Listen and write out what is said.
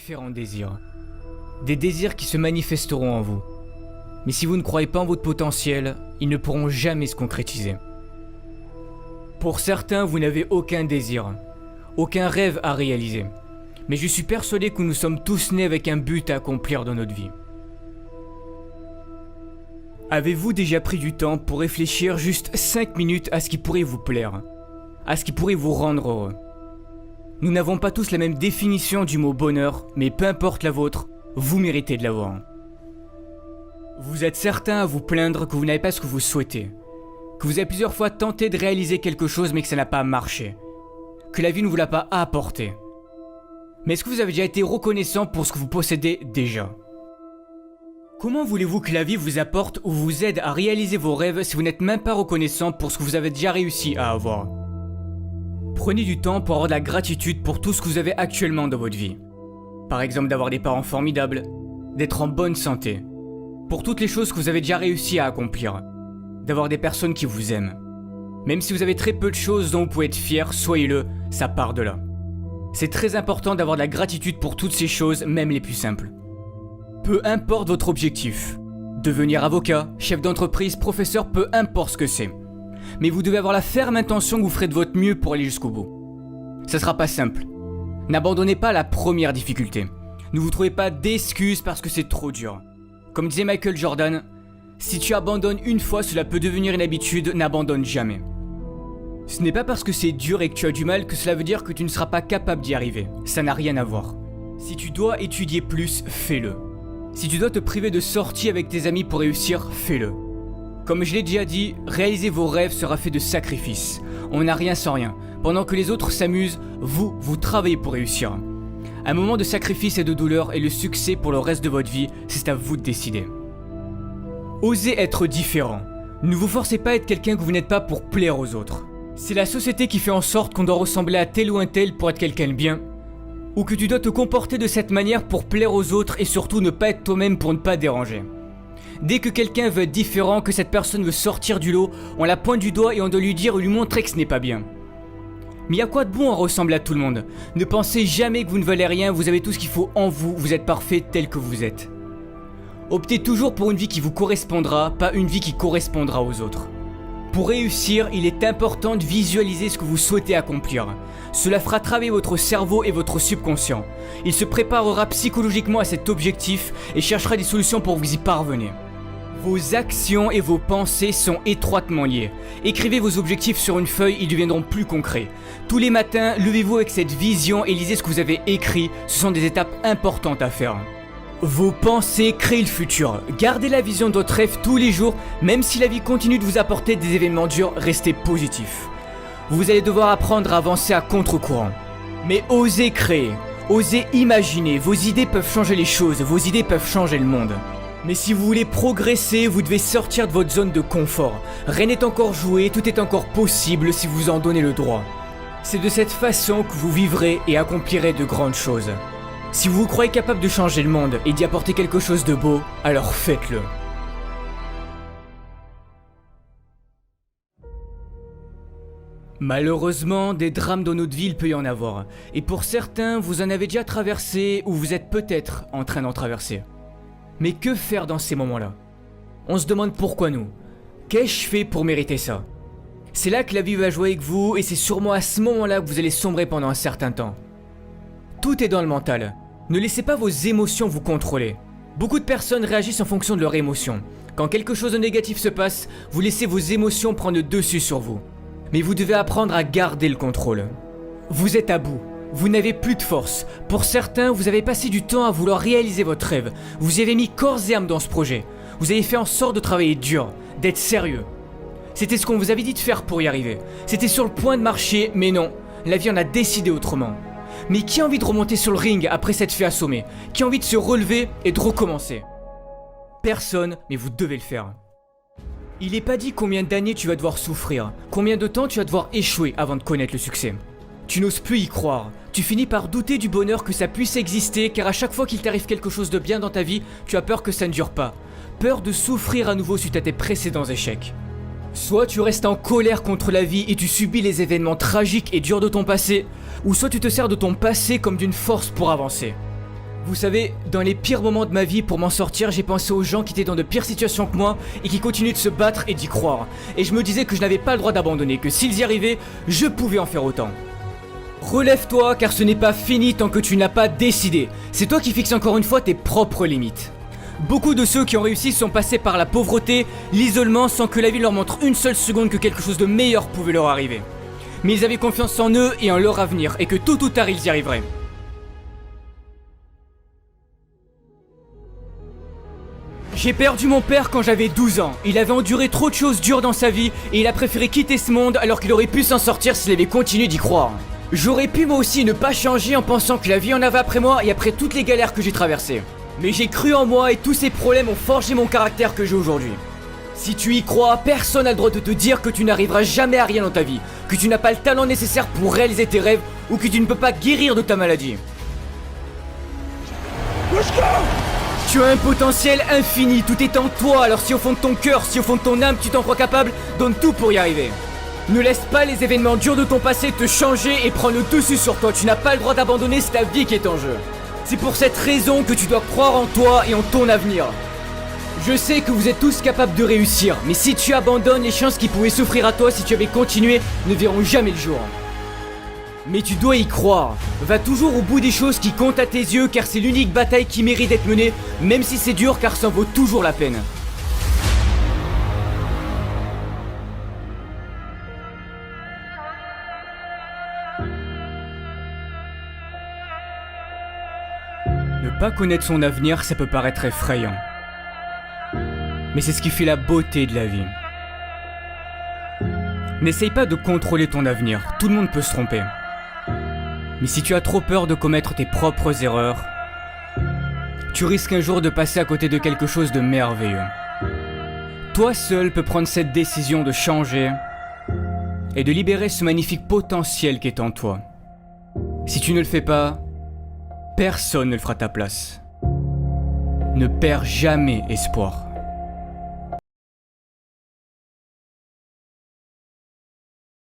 différents désirs. Des désirs qui se manifesteront en vous. Mais si vous ne croyez pas en votre potentiel, ils ne pourront jamais se concrétiser. Pour certains, vous n'avez aucun désir, aucun rêve à réaliser. Mais je suis persuadé que nous sommes tous nés avec un but à accomplir dans notre vie. Avez-vous déjà pris du temps pour réfléchir juste 5 minutes à ce qui pourrait vous plaire, à ce qui pourrait vous rendre heureux? Nous n'avons pas tous la même définition du mot bonheur, mais peu importe la vôtre, vous méritez de l'avoir. Vous êtes certain à vous plaindre que vous n'avez pas ce que vous souhaitez, que vous avez plusieurs fois tenté de réaliser quelque chose mais que ça n'a pas marché, que la vie ne vous l'a pas apporté. Mais est-ce que vous avez déjà été reconnaissant pour ce que vous possédez déjà? Comment voulez-vous que la vie vous apporte ou vous aide à réaliser vos rêves si vous n'êtes même pas reconnaissant pour ce que vous avez déjà réussi à avoir? Prenez du temps pour avoir de la gratitude pour tout ce que vous avez actuellement dans votre vie. Par exemple d'avoir des parents formidables, d'être en bonne santé, pour toutes les choses que vous avez déjà réussi à accomplir, d'avoir des personnes qui vous aiment. Même si vous avez très peu de choses dont vous pouvez être fier, soyez-le, ça part de là. C'est très important d'avoir de la gratitude pour toutes ces choses, même les plus simples. Peu importe votre objectif, devenir avocat, chef d'entreprise, professeur, peu importe ce que c'est. Mais vous devez avoir la ferme intention que vous ferez de votre mieux pour aller jusqu'au bout. Ça sera pas simple. N'abandonnez pas la première difficulté. Ne vous trouvez pas d'excuses parce que c'est trop dur. Comme disait Michael Jordan, si tu abandonnes une fois, cela peut devenir une habitude, n'abandonne jamais. Ce n'est pas parce que c'est dur et que tu as du mal que cela veut dire que tu ne seras pas capable d'y arriver. Ça n'a rien à voir. Si tu dois étudier plus, fais-le. Si tu dois te priver de sorties avec tes amis pour réussir, fais-le. Comme je l'ai déjà dit, réaliser vos rêves sera fait de sacrifices. On n'a rien sans rien. Pendant que les autres s'amusent, vous travaillez pour réussir. Un moment de sacrifice et de douleur et le succès pour le reste de votre vie, c'est à vous de décider. Osez être différent. Ne vous forcez pas à être quelqu'un que vous n'êtes pas pour plaire aux autres. C'est la société qui fait en sorte qu'on doit ressembler à tel ou un tel pour être quelqu'un de bien, ou que tu dois te comporter de cette manière pour plaire aux autres et surtout ne pas être toi-même pour ne pas déranger. Dès que quelqu'un veut être différent, que cette personne veut sortir du lot, on la pointe du doigt et on doit lui dire ou lui montrer que ce n'est pas bien. Mais y a quoi de bon à ressembler à tout le monde? Ne pensez jamais que vous ne valez rien, vous avez tout ce qu'il faut en vous, vous êtes parfait tel que vous êtes. Optez toujours pour une vie qui vous correspondra, pas une vie qui correspondra aux autres. Pour réussir, il est important de visualiser ce que vous souhaitez accomplir. Cela fera travailler votre cerveau et votre subconscient. Il se préparera psychologiquement à cet objectif et cherchera des solutions pour vous y parvenir. Vos actions et vos pensées sont étroitement liées. Écrivez vos objectifs sur une feuille, ils deviendront plus concrets. Tous les matins, levez-vous avec cette vision et lisez ce que vous avez écrit. Ce sont des étapes importantes à faire. Vos pensées créent le futur. Gardez la vision de votre rêve tous les jours, même si la vie continue de vous apporter des événements durs, restez positif. Vous allez devoir apprendre à avancer à contre-courant. Mais osez créer, osez imaginer, vos idées peuvent changer les choses, vos idées peuvent changer le monde. Mais si vous voulez progresser, vous devez sortir de votre zone de confort. Rien n'est encore joué, tout est encore possible si vous en donnez le droit. C'est de cette façon que vous vivrez et accomplirez de grandes choses. Si vous vous croyez capable de changer le monde et d'y apporter quelque chose de beau, alors faites-le. Malheureusement, des drames dans notre vie, il peut y en avoir. Et pour certains, vous en avez déjà traversé ou vous êtes peut-être en train d'en traverser. Mais que faire dans ces moments-là? On se demande pourquoi nous. Qu'ai-je fait pour mériter ça? C'est là que la vie va jouer avec vous et c'est sûrement à ce moment-là que vous allez sombrer pendant un certain temps. Tout est dans le mental. Ne laissez pas vos émotions vous contrôler. Beaucoup de personnes réagissent en fonction de leurs émotions. Quand quelque chose de négatif se passe, vous laissez vos émotions prendre le dessus sur vous. Mais vous devez apprendre à garder le contrôle. Vous êtes à bout. Vous n'avez plus de force. Pour certains, vous avez passé du temps à vouloir réaliser votre rêve. Vous y avez mis corps et âme dans ce projet. Vous avez fait en sorte de travailler dur, d'être sérieux. C'était ce qu'on vous avait dit de faire pour y arriver. C'était sur le point de marcher, mais non. La vie en a décidé autrement. Mais qui a envie de remonter sur le ring après s'être fait assommer? Qui a envie de se relever et de recommencer? Personne, mais vous devez le faire. Il n'est pas dit combien d'années tu vas devoir souffrir, combien de temps tu vas devoir échouer avant de connaître le succès. Tu n'oses plus y croire, tu finis par douter du bonheur que ça puisse exister car à chaque fois qu'il t'arrive quelque chose de bien dans ta vie, tu as peur que ça ne dure pas. Peur de souffrir à nouveau suite à tes précédents échecs. Soit tu restes en colère contre la vie et tu subis les événements tragiques et durs de ton passé, ou soit tu te sers de ton passé comme d'une force pour avancer. Vous savez, dans les pires moments de ma vie, pour m'en sortir, j'ai pensé aux gens qui étaient dans de pires situations que moi et qui continuaient de se battre et d'y croire. Et je me disais que je n'avais pas le droit d'abandonner, que s'ils y arrivaient, je pouvais en faire autant. Relève-toi, car ce n'est pas fini tant que tu n'as pas décidé. C'est toi qui fixes encore une fois tes propres limites. Beaucoup de ceux qui ont réussi sont passés par la pauvreté, l'isolement, sans que la vie leur montre une seule seconde que quelque chose de meilleur pouvait leur arriver. Mais ils avaient confiance en eux et en leur avenir, et que tôt ou tard ils y arriveraient. J'ai perdu mon père quand j'avais 12 ans. Il avait enduré trop de choses dures dans sa vie et il a préféré quitter ce monde alors qu'il aurait pu s'en sortir s'il avait continué d'y croire. J'aurais pu moi aussi ne pas changer en pensant que la vie en avait après moi et après toutes les galères que j'ai traversées. Mais j'ai cru en moi et tous ces problèmes ont forgé mon caractère que j'ai aujourd'hui. Si tu y crois, personne n'a le droit de te dire que tu n'arriveras jamais à rien dans ta vie, que tu n'as pas le talent nécessaire pour réaliser tes rêves ou que tu ne peux pas guérir de ta maladie. Let's go! Tu as un potentiel infini, tout est en toi, alors si au fond de ton cœur, si au fond de ton âme tu t'en crois capable, donne tout pour y arriver. Ne laisse pas les événements durs de ton passé te changer et prendre le dessus sur toi, tu n'as pas le droit d'abandonner, c'est ta vie qui est en jeu. C'est pour cette raison que tu dois croire en toi et en ton avenir. Je sais que vous êtes tous capables de réussir, mais si tu abandonnes, les chances qui pouvaient s'offrir à toi si tu avais continué ne verront jamais le jour. Mais tu dois y croire. Va toujours au bout des choses qui comptent à tes yeux car c'est l'unique bataille qui mérite d'être menée, même si c'est dur car ça en vaut toujours la peine. Ne pas connaître son avenir, ça peut paraître effrayant. Mais c'est ce qui fait la beauté de la vie. N'essaye pas de contrôler ton avenir, tout le monde peut se tromper. Mais si tu as trop peur de commettre tes propres erreurs, tu risques un jour de passer à côté de quelque chose de merveilleux. Toi seul peux prendre cette décision de changer et de libérer ce magnifique potentiel qui est en toi. Si tu ne le fais pas, personne ne le fera à ta place. Ne perds jamais espoir.